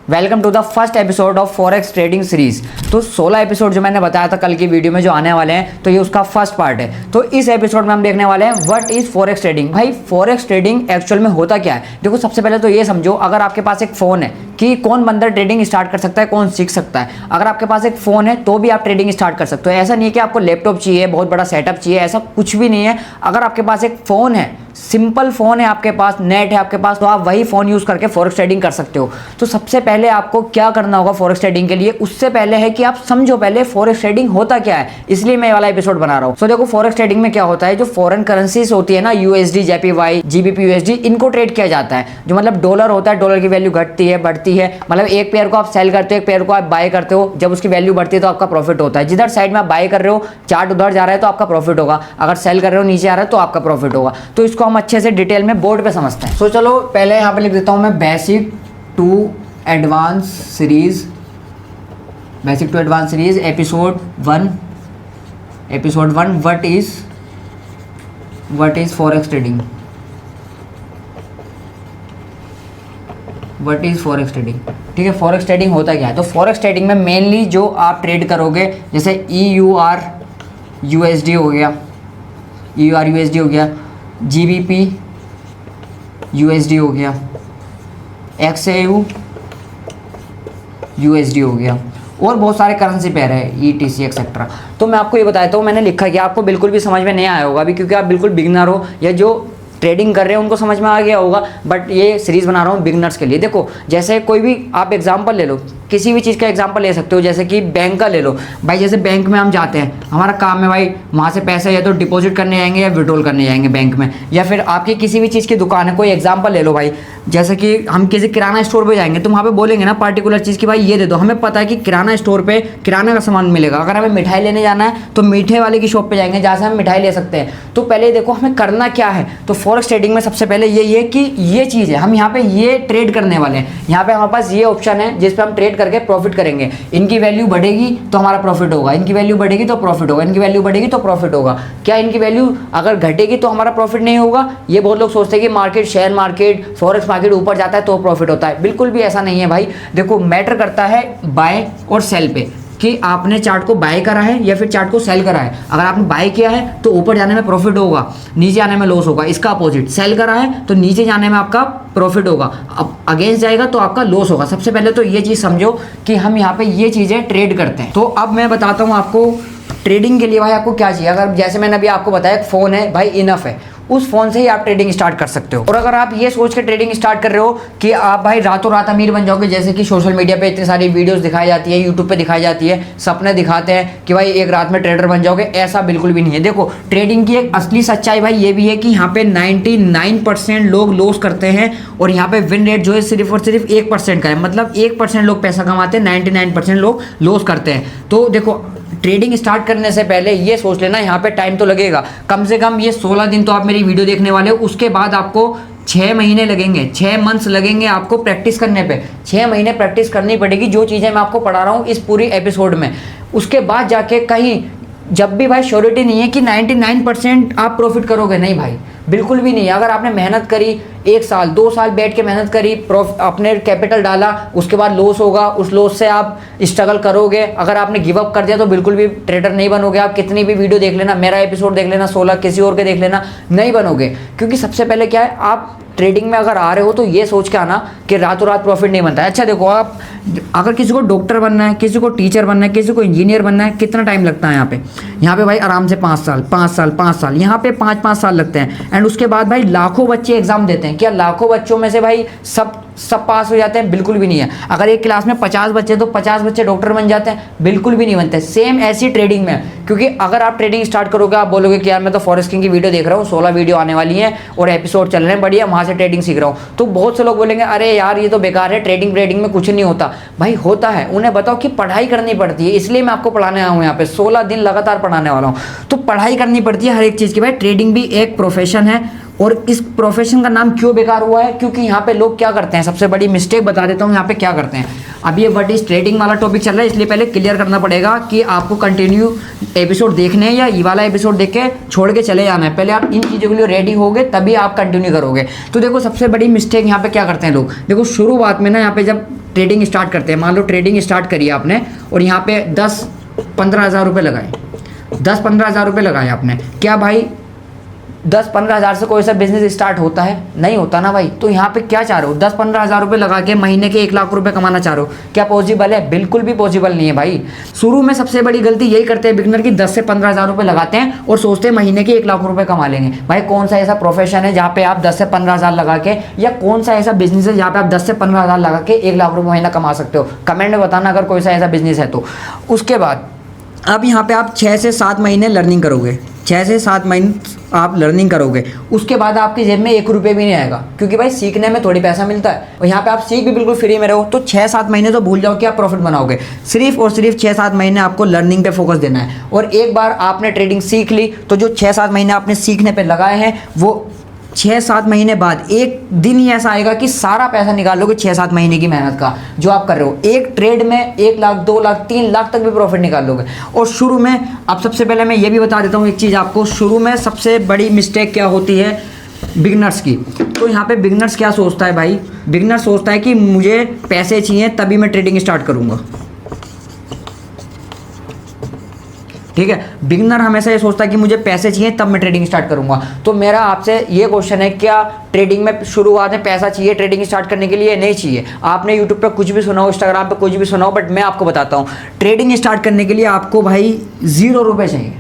Welcome to the first episode of forex trading series. तो 16 episode जो मैंने बताया था कल की वीडियो में जो आने वाले हैं, तो ये उसका फर्स्ट पार्ट है। तो इस एपिसोड में हम देखने वाले हैं व्हाट इज फॉरेक्स ट्रेडिंग। भाई फॉरेक्स ट्रेडिंग एक्चुअल में होता क्या है। देखो सबसे पहले तो ये समझो, अगर आपके पास एक फ़ोन है कि कौन बंदा ट्रेडिंग स्टार्ट कर सकता है, कौन सीख सकता है। अगर आपके पास एक फ़ोन है तो भी आप ट्रेडिंग स्टार्ट कर सकते हो। ऐसा नहीं है कि आपको लैपटॉप चाहिए, बहुत बड़ा सेटअप चाहिए, ऐसा कुछ भी नहीं है। अगर आपके पास एक फ़ोन है, सिंपल फ़ोन है आपके पास, नेट है आपके पास, तो आप वही फ़ोन यूज़ करके फॉरेक्स ट्रेडिंग कर सकते हो। तो सबसे पहले आपको क्या करना होगा फॉरेक्स ट्रेडिंग के लिए, उससे पहले है कि आप समझो पहले फॉरेक्स ट्रेडिंग होता क्या है। इसलिए मैं ये वाला एपिसोड बना रहा हूँ। तो देखो फॉरेक्स ट्रेडिंग में क्या होता है, जो फॉरेन करेंसीज होती है ना, यूएसडी, जेपीवाई, जीबीपी यूएसडी, इनको ट्रेड किया जाता है। जो मतलब डॉलर होता है, डॉलर की वैल्यू घटती है, बढ़ती है। मतलब एक पेयर को आप सेल करते हो, एक पेयर को आप बाय करते हो। जब उसकी वैल्यू बढ़ती है तो आपका प्रॉफिट होता है। जिधर साइड में आप बाय कर रहे हो, चार्ट उधर जा रहा है तो आपका प्रॉफिट होगा। अगर सेल कर रहे हो, नीचे आ रहा है तो आपका प्रॉफिट होगा। तो इसको हम अच्छे से डिटेल में बोर्ड पे समझते हैं। तो चलो पहले यहाँ पे लिख देता हूँ मैं basic to advance series, basic to advance series episode 1 what is forex trading. What is forex trading, ठीक है। फॉरेक्स ट्रेडिंग होता क्या है, तो फॉरेक्स ट्रेडिंग में मेनली जो आप ट्रेड करोगे, जैसे EUR USD हो गया, EUR USD हो गया, GBP USD हो गया, XAU USD हो गया, और बहुत सारे करेंसी पेयर है, ETC एक्सेट्रा। तो मैं आपको ये बताया था, मैंने लिखा कि आपको बिल्कुल भी समझ में नहीं आया होगा अभी, क्योंकि आप बिल्कुल बिगिनर हो, या जो ट्रेडिंग कर रहे हैं उनको समझ में आ गया होगा, बट ये सीरीज़ बना रहा हूँ बिगिनर्स के लिए। देखो जैसे कोई भी आप एग्जांपल ले लो, किसी भी चीज़ का एग्जांपल ले सकते हो, जैसे कि बैंक का ले लो। भाई जैसे बैंक में हम जाते हैं, हमारा काम है भाई वहाँ से पैसे या तो डिपॉजिट करने जाएंगे या विड्रॉल करने जाएंगे बैंक में, या फिर आपकी किसी भी चीज़ की दुकान है। कोई एग्जांपल ले लो भाई, जैसे कि हम किसी किराना स्टोर पे जाएंगे तो वहाँ पे बोलेंगे ना पार्टिकुलर चीज़ की भाई ये दे दो। हमें पता है कि किराना स्टोर पे किराना का सामान मिलेगा। अगर हमें मिठाई लेने जाना है तो मीठे वाले की शॉप पे जाएंगे जहाँ से हम मिठाई ले सकते हैं। तो पहले देखो हमें करना क्या है। तो फॉरेक्स ट्रेडिंग में सबसे पहले यही है कि ये चीज़ है, हम यहाँ पे ये ट्रेड करने वाले हैं। यहाँ पे हमारे पास ये ऑप्शन है जिस पे हम ट्रेड करके प्रॉफिट करेंगे। इनकी वैल्यू बढ़ेगी तो हमारा प्रॉफिट होगा, इनकी वैल्यू बढ़ेगी तो प्रॉफिट होगा, इनकी वैल्यू बढ़ेगी तो प्रॉफिट होगा। क्या इनकी वैल्यू अगर घटेगी तो हमारा प्रॉफिट नहीं होगा। ये बहुत लोग सोचते हैं कि market, share market, forex market ऊपर जाता है तो प्रॉफिट होता है। बिल्कुल भी ऐसा नहीं है भाई। देखो मैटर करता है बाय और सेल पे, कि आपने चार्ट को बाय करा है या फिर चार्ट को सेल करा है। अगर आपने बाय किया है तो ऊपर जाने में प्रॉफिट होगा, नीचे आने में लॉस होगा। इसका अपोजिट, सेल करा है तो नीचे जाने में आपका प्रॉफिट होगा, अब अगेंस्ट जाएगा तो आपका लॉस होगा। सबसे पहले तो ये चीज़ समझो कि हम यहाँ पे ये चीज़ें ट्रेड करते हैं। तो अब मैं बताता हूँ आपको ट्रेडिंग के लिए भाई आपको क्या चाहिए। अगर जैसे मैंने अभी आपको बताया एक फ़ोन है भाई, इनफ है, उस फ़ोन से ही आप ट्रेडिंग स्टार्ट कर सकते हो। और अगर आप ये सोच के ट्रेडिंग स्टार्ट कर रहे हो कि आप भाई रातों रात अमीर बन जाओगे, जैसे कि सोशल मीडिया पे इतनी सारी वीडियोस दिखाई जाती है, यूट्यूब पे दिखाई जाती है, सपने दिखाते हैं कि भाई एक रात में ट्रेडर बन जाओगे, ऐसा बिल्कुल भी नहीं है। देखो ट्रेडिंग की एक असली सच्चाई भाई ये भी है कि यहाँ पे 99% लोग लॉस करते हैं, और यहाँ पे विन रेट जो है सिर्फ और सिर्फ 1% का है। मतलब 1% लोग पैसा कमाते हैं, 99% लोग लॉस करते हैं। तो देखो ट्रेडिंग स्टार्ट करने से पहले ये सोच लेना, यहाँ पे टाइम तो लगेगा, कम से कम ये 16 दिन तो आप मेरी वीडियो देखने वाले हो। उसके बाद आपको 6 महीने लगेंगे, 6 मंथ्स लगेंगे आपको प्रैक्टिस करने पे। 6 महीने प्रैक्टिस करनी पड़ेगी जो चीज़ें मैं आपको पढ़ा रहा हूँ इस पूरी एपिसोड में। उसके बाद जाके कहीं जब भी भाई श्योरिटी नहीं है कि 99% आप प्रॉफिट करोगे, नहीं भाई, बिल्कुल भी नहीं है। अगर आपने मेहनत करी, 1 साल 2 साल बैठ के मेहनत करी, अपने कैपिटल डाला, उसके बाद लॉस होगा, उस लॉस से आप स्ट्रगल करोगे। अगर आपने गिव अप कर दिया तो बिल्कुल भी ट्रेडर नहीं बनोगे। आप कितनी भी वीडियो देख लेना, मेरा एपिसोड देख लेना 16, किसी और के देख लेना, नहीं बनोगे। क्योंकि सबसे पहले क्या है, आप ट्रेडिंग में अगर आ रहे हो तो ये सोच के आना कि रातों रात प्रॉफिट नहीं बनता है। अच्छा देखो, आप अगर किसी को डॉक्टर बनना है, किसी को टीचर बनना है, किसी को इंजीनियर बनना है, कितना टाइम लगता है यहाँ पे भाई आराम से 5 साल यहाँ पे 5 साल लगते हैं। एंड उसके बाद भाई लाखों बच्चे एग्जाम देते हैं। क्या लाखों बच्चों में से भाई सब पास हो जाते हैं? बिल्कुल भी नहीं है। अगर एक क्लास में 50 बच्चे तो 50 बच्चे डॉक्टर बन जाते हैं? बिल्कुल भी नहीं बनते। सेम ऐसी ट्रेडिंग में, क्योंकि अगर आप ट्रेडिंग स्टार्ट करोगे, आप बोलोगे कि यार मैं तो फॉरेक्स किंग की वीडियो देख रहा हूँ, 16 वीडियो आने वाली हैं और एपिसोड चल रहे हैं बढ़िया, वहाँ से ट्रेडिंग सीख रहा हूँ, तो बहुत से लोग बोलेंगे अरे यार ये तो बेकार है, ट्रेडिंग में कुछ नहीं होता। भाई होता है। उन्हें बताओ कि पढ़ाई करनी पड़ती है, इसलिए मैं आपको पढ़ाने आया हूँ यहाँ पे, 16 दिन लगातार पढ़ाने वाला हूँ। तो पढ़ाई करनी पड़ती है हर एक चीज़ की। भाई ट्रेडिंग भी एक प्रोफेशन है, और इस प्रोफेशन का नाम क्यों बेकार हुआ है, क्योंकि यहाँ पे लोग क्या करते हैं, सबसे बड़ी मिस्टेक बता देता हूँ यहाँ पे क्या करते हैं। अब ये व्हाट इज ट्रेडिंग वाला टॉपिक चल रहा है, इसलिए पहले क्लियर करना पड़ेगा कि आपको कंटिन्यू एपिसोड देखने हैं या ये वाला एपिसोड देख के छोड़ के चले जाना है। पहले आप इन चीज़ों के लिए रेडी होगे तभी आप कंटिन्यू करोगे। तो देखो सबसे बड़ी मिस्टेक यहाँ पे क्या करते हैं लोग। देखो शुरुआत में ना यहाँ पे जब ट्रेडिंग स्टार्ट करते हैं, मान लो ट्रेडिंग स्टार्ट करी आपने और यहाँ पे 10-15 हज़ार रुपये लगाए, 10-15 हज़ार रुपये लगाए आपने, क्या भाई 10-15 हज़ार से कोई सा बिजनेस स्टार्ट होता है? नहीं होता ना भाई। तो यहाँ पे क्या चाह रहे हो, 10-15 हज़ार रुपये लगा के महीने के 1 लाख रुपए कमाना चाह रहे हो, क्या पॉसिबल है? बिल्कुल भी पॉसिबल नहीं है भाई। शुरू में सबसे बड़ी गलती यही करते हैं बिगनर की, 10 से 15 हज़ार रुपये लगाते हैं और सोचते हैं महीने के 1 लाख रुपए कमा लेंगे। भाई कौन सा ऐसा प्रोफेशन है जहाँ पे आप 10 से 15 हज़ार लगा के, या कौन सा ऐसा बिजनेस है जहाँ पे आप 10 से 15 हज़ार लगा के 1 लाख रुपये महीना कमा सकते हो? कमेंट में बताना अगर कोई सा ऐसा बिजनेस है तो। उसके बाद अब यहाँ पे आप 6 से 7 महीने लर्निंग करोगे, 6 से 7 महीने आप लर्निंग करोगे, उसके बाद आपकी जेब में 1 रुपये भी नहीं आएगा, क्योंकि भाई सीखने में थोड़ी पैसा मिलता है और यहाँ पे आप सीख भी बिल्कुल फ्री में रहो। तो 6-7 महीने तो भूल जाओ कि आप प्रॉफिट बनाओगे, सिर्फ और सिर्फ 6-7 महीने आपको लर्निंग पे फोकस देना है। और एक बार आपने ट्रेडिंग सीख ली तो जो 6-7 महीने आपने सीखने पे लगाए हैं, वो 6-7 महीने बाद एक दिन ही ऐसा आएगा कि सारा पैसा निकाल लोगे 6-7 महीने की मेहनत का जो आप कर रहे हो। एक ट्रेड में 1 लाख, 2 लाख, 3 लाख तक भी प्रॉफिट निकाल लोगे। और शुरू में, अब सबसे पहले मैं ये भी बता देता हूँ एक चीज़ आपको, शुरू में सबसे बड़ी मिस्टेक क्या होती है बिगनर्स की। तो यहाँ पे बिगनर्स क्या सोचता है भाई, बिगनर सोचता है कि मुझे पैसे चाहिए तभी मैं ट्रेडिंग स्टार्ट करूँगा, ठीक है। बिगनर हमेशा ये सोचता है कि मुझे पैसे चाहिए तब मैं ट्रेडिंग स्टार्ट करूंगा। तो मेरा आपसे ये क्वेश्चन है, क्या ट्रेडिंग में शुरुआत में पैसा चाहिए ट्रेडिंग स्टार्ट करने के लिए? नहीं चाहिए। आपने यूट्यूब पे कुछ भी सुना हो, इंस्टाग्राम पे कुछ भी सुना हो, बट मैं आपको बताता हूँ, ट्रेडिंग स्टार्ट करने के लिए आपको भाई 0 रुपये चाहिए।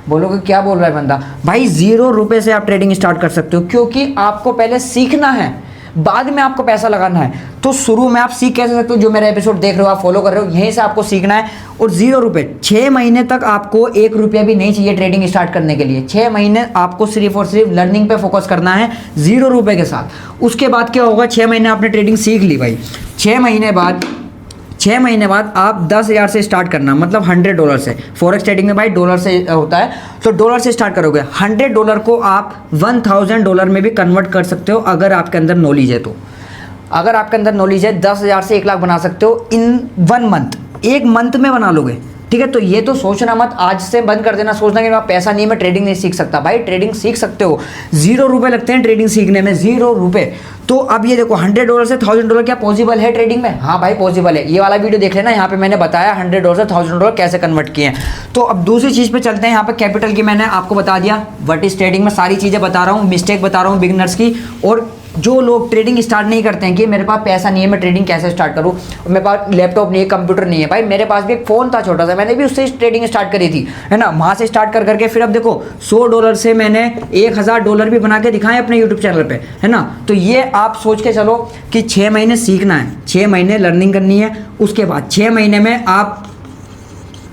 बोलोगे क्या बोल रहा है बंदा? भाई 0 रुपये से आप ट्रेडिंग स्टार्ट कर सकते हो, क्योंकि आपको पहले सीखना है, बाद में आपको पैसा लगाना है। तो शुरू में आप सीख कैसे सकते हो? जो मेरा एपिसोड देख रहे हो, आप फॉलो कर रहे हो, यहीं से आपको सीखना है। और 0 रुपये, 6 महीने तक आपको 1 रुपया भी नहीं चाहिए ट्रेडिंग स्टार्ट करने के लिए। 6 महीने आपको सिर्फ और सिर्फ लर्निंग पे फोकस करना है 0 रुपये के साथ। उसके बाद क्या होगा, 6 महीने आपने ट्रेडिंग सीख ली भाई, 6 महीने बाद आप 10,000 से स्टार्ट करना, मतलब $100 से। फॉरेक्स ट्रेडिंग में भाई डॉलर से होता है, तो डॉलर से स्टार्ट करोगे। $100 को आप $1,000 में भी कन्वर्ट कर सकते हो अगर आपके अंदर नॉलेज है तो। अगर आपके अंदर नॉलेज है, 10,000 से 1 लाख बना सकते हो इन 1 मंथ, 1 मंथ में बना लोगे, ठीक है। तो ये तो सोचना मत, आज से बंद कर देना सोचना कि मेरा पैसा नहीं है, मैं ट्रेडिंग नहीं सीख सकता। भाई ट्रेडिंग सीख सकते हो, 0 रुपये लगते हैं ट्रेडिंग सीखने में, 0 रुपये। तो अब ये देखो, $100 से $1,000 क्या पॉसिबल है ट्रेडिंग में? हाँ भाई पॉसिबल है। ये वाला वीडियो देख लेना, यहाँ पे मैंने बताया $100 से $1,000 कैसे कन्वर्ट किए हैं। तो अब दूसरी चीज़ पे चलते हैं। यहाँ पे कैपिटल की मैंने आपको बता दिया, व्हाट इज ट्रेडिंग में सारी चीज़ें बता रहा हूँ, मिस्टेक बता रहा हूँ बिगिनर्स की। और जो लोग ट्रेडिंग स्टार्ट नहीं करते हैं कि मेरे पास पैसा नहीं है, मैं ट्रेडिंग कैसे स्टार्ट करूं, मेरे पास लैपटॉप नहीं है, कंप्यूटर नहीं है। भाई मेरे पास भी एक फ़ोन था छोटा सा, मैंने भी उससे ट्रेडिंग स्टार्ट करी थी, है ना। वहाँ से स्टार्ट कर करके फिर अब देखो $100 से मैंने $1,000 भी बना के दिखाए अपने यूट्यूब चैनल पे, है ना। तो ये आप सोच के चलो कि 6 महीने सीखना है, 6 महीने लर्निंग करनी है। उसके बाद 6 महीने में आप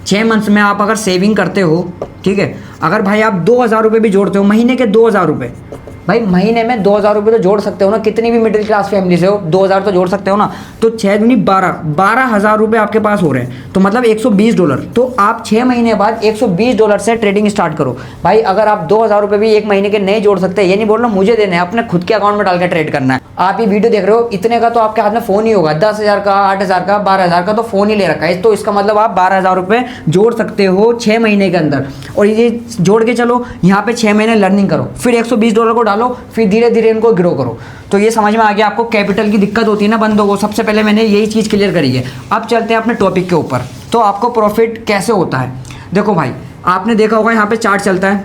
6 मंथ्स में आप अगर सेविंग करते हो, ठीक है, अगर भाई आप 2,000 रुपये भी जोड़ते हो, महीने के 2,000 रुपये, भाई महीने में 2,000 रुपये तो जोड़ सकते हो ना, कितनी भी मिडिल क्लास फैमिली से हो 2,000 तो जोड़ सकते हो ना। तो 6 दूनी 12,000 रुपये आपके पास हो रहे हैं, तो मतलब $120। तो आप 6 महीने बाद $120 से ट्रेडिंग स्टार्ट करो। भाई अगर आप 2,000 रुपये भी एक महीने के नहीं जोड़ सकते, ये नहीं बोल रहा मुझे देने हैं, अपने खुद के अकाउंट में डाल के ट्रेड करना है। आप ये वीडियो देख रहे हो, इतने का तो आपके हाथ में फ़ोन ही होगा, 10,000 का, 8,000 का, 12,000 का तो फ़ोन ही ले रखा है। तो इसका मतलब आप 12,000 रुपये जोड़ सकते हो 6 महीने के अंदर। और ये जोड़ के चलो, यहाँ पे 6 महीने लर्निंग करो, फिर $120 को डालो, फिर धीरे धीरे इनको ग्रो करो। तो ये समझ में आ गया आपको कैपिटल की दिक्कत होती है ना बंदों को। सबसे पहले मैंने यही चीज़ क्लियर करी है। अब चलते हैं अपने टॉपिक के ऊपर। तो आपको प्रॉफिट कैसे होता है, देखो भाई आपने देखा होगा यहाँ पे चार्ट चलता है,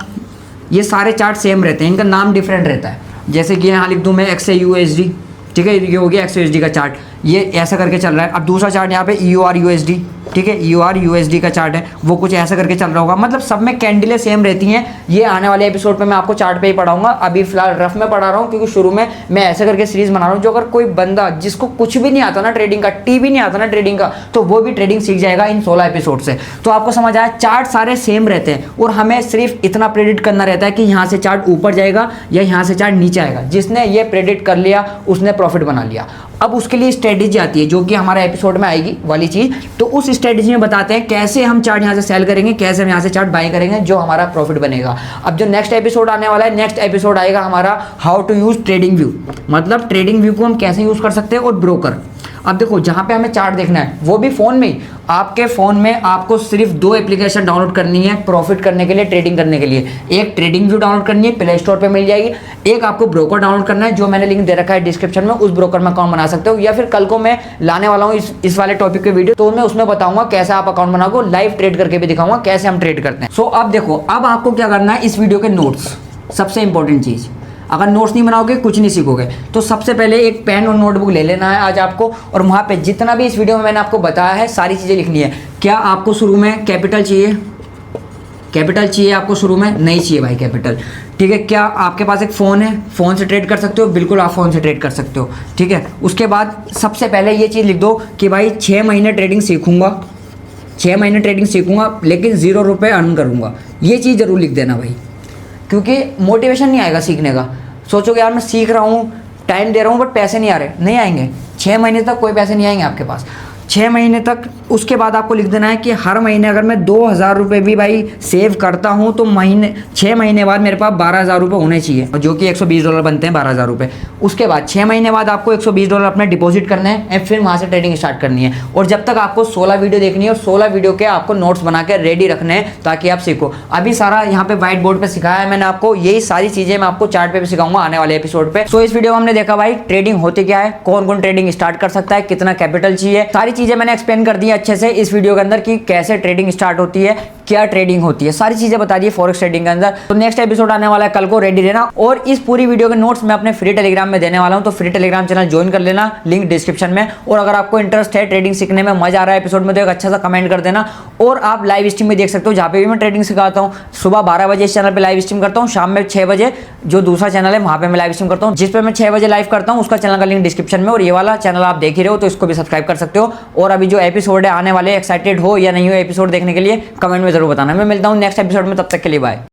ये सारे चार्ट सेम रहते हैं, इनका नाम डिफरेंट रहता है। जैसे कि यहाँ लिख दूँ मैं XAUSD, ठीक है, ये हो गया XAUSD का चार्ट, ये ऐसा करके चल रहा है। अब दूसरा चार्ट यहाँ पे EURUSD, ठीक है, EURUSD का चार्ट है, वो कुछ ऐसा करके चल रहा होगा। मतलब सब में कैंडलें सेम रहती हैं। ये आने वाले एपिसोड पे मैं आपको चार्ट पे ही पढ़ाऊंगा, अभी फिलहाल रफ में पढ़ा रहा हूँ, क्योंकि शुरू में मैं ऐसे करके सीरीज बना रहा हूँ। जो अगर कोई बंदा जिसको कुछ भी नहीं आता ना ट्रेडिंग का, टी भी नहीं आता ना ट्रेडिंग का, तो वो भी ट्रेडिंग सीख जाएगा इन 16 एपिसोड से। तो आपको समझ आया, चार्ट सारे सेम रहते हैं और हमें सिर्फ इतना प्रेडिक्ट करना रहता है कि यहाँ से चार्ट ऊपर जाएगा या यहाँ से चार्ट नीचे आएगा। जिसने ये प्रेडिक्ट कर लिया उसने प्रॉफिट बना लिया। अब उसके लिए स्ट्रेटेजी आती है, जो कि हमारा एपिसोड में आएगी वाली चीज़। तो उस स्ट्रेटेजी में बताते हैं कैसे हम चार्ट यहाँ से सेल करेंगे, कैसे हम यहाँ से चार्ट बाई करेंगे, जो हमारा प्रॉफिट बनेगा। अब जो नेक्स्ट एपिसोड आने वाला है, नेक्स्ट एपिसोड आएगा हमारा how to use trading view, मतलब ट्रेडिंग व्यू को हम कैसे यूज़ कर सकते हैं, और ब्रोकर। अब देखो जहाँ पे हमें चार्ट देखना है वो भी फ़ोन में ही, आपके फ़ोन में आपको सिर्फ 2 एप्लीकेशन डाउनलोड करनी है प्रॉफिट करने के लिए, ट्रेडिंग करने के लिए। एक ट्रेडिंग व्यू डाउनलोड करनी है, प्ले स्टोर पे मिल जाएगी। एक आपको ब्रोकर डाउनलोड करना है, जो मैंने लिंक दे रखा है डिस्क्रिप्शन में, उस ब्रोकर में अकाउंट बना सकते हो। या फिर कल को मैं लाने वाला हूँ इस वाले टॉपिक के वीडियो, तो मैं उसमें बताऊंगा कैसे आप अकाउंट बनाओगे, लाइव ट्रेड करके भी दिखाऊंगा कैसे हम ट्रेड करते हैं। सो अब देखो, अब आपको क्या करना है, इस वीडियो के नोट्स, सबसे इंपॉर्टेंट चीज़, अगर नोट्स नहीं बनाओगे कुछ नहीं सीखोगे। तो सबसे पहले एक पेन और नोटबुक ले लेना है आज आपको, और वहाँ पे जितना भी इस वीडियो में मैंने आपको बताया है सारी चीज़ें लिखनी है। क्या आपको शुरू में कैपिटल चाहिए? कैपिटल चाहिए आपको शुरू में? नहीं चाहिए भाई कैपिटल, ठीक है। क्या आपके पास एक फ़ोन है, फ़ोन से ट्रेड कर सकते हो? बिल्कुल आप फ़ोन से ट्रेड कर सकते हो, ठीक है। उसके बाद सबसे पहले ये चीज़ लिख दो कि भाई 6 महीने ट्रेडिंग सीखूंगा, 6 महीने ट्रेडिंग सीखूंगा लेकिन 0 रुपये अर्न करूंगा। ये चीज़ ज़रूर लिख देना भाई, क्योंकि मोटिवेशन नहीं आएगा सीखने का। सोचोगे यार मैं सीख रहा हूँ, टाइम दे रहा हूँ, बट पैसे नहीं आ रहे, नहीं आएंगे। 6 महीने तक कोई पैसे नहीं आएंगे आपके पास, 6 महीने तक। उसके बाद आपको लिख देना है कि हर महीने अगर मैं 2000 रुपये भी भाई सेव करता हूँ तो 6 महीने बाद मेरे पास 12,000 रुपये होने चाहिए, जो कि $120 बनते हैं, 12,000 रुपये। उसके बाद 6 महीने बाद आपको $120 अपने डिपॉजिट करने हैं, फिर वहाँ से ट्रेडिंग स्टार्ट करनी है। और जब तक आपको 16 वीडियो देखनी है, और 16 वीडियो के आपको नोट्स बना के रेडी रखने हैं ताकि आप सीखो। अभी सारा यहाँ पे व्हाइट बोर्ड पर सिखाया है मैंने आपको, यही सारी चीज़ें मैं आपको चार्ट पे भी सिखाऊंगा आने वाले एपिसोड पे। सो इस वीडियो में हमने देखा भाई ट्रेडिंग होती क्या है, कौन कौन ट्रेडिंग स्टार्ट कर सकता है, कितना कैपिटल चाहिए, सारी चीज़ें मैंने एक्सप्लेन कर दी अच्छे से इस वीडियो के अंदर कि कैसे ट्रेडिंग स्टार्ट होती है, क्या ट्रेडिंग होती है, सारी चीजें बता दी फॉरेक्स ट्रेडिंग के अंदर। तो नेक्स्ट एपिसोड आने वाला है कल को, रेडी रहना। और इस पूरी वीडियो के नोट्स मैं अपने फ्री टेलीग्राम में देने वाला हूं, तो फ्री टेलीग्राम चैनल ज्वाइन कर लेना, लिंक डिस्क्रिप्शन में। और अगर आपको इंटरेस्ट है ट्रेडिंग सीखने में, मजा आ रहा है एपिसोड में, तो एक अच्छा सा कमेंट कर देना। और आप लाइव स्ट्रीम में देख सकते हो, जहाँ पे भी मैं ट्रेडिंग सिखाता हूँ। सुबह 12 बजे इस चैनल पर लाइव स्ट्रीम करता हूँ, शाम में 6 बजे जो दूसरा चैनल है वहाँ पे मैं लाइव स्ट्रीम करता हूँ, जिस पे मैं 6 बजे लाइव करता हूँ। उसका चैनल का लिंक डिस्क्रिप्शन में, और ये वाला चैनल आप देख ही रहे हो तो इसको भी सब्सक्राइब कर सकते हो। और अभी जो एपिसोड है आने वाले, एक्साइटेड हो या नहीं हो एपिसोड देखने के लिए, कमेंट में जरूर बताना। मैं मिलता हूँ नेक्स्ट एपिसोड में, तब तक के लिए बाय।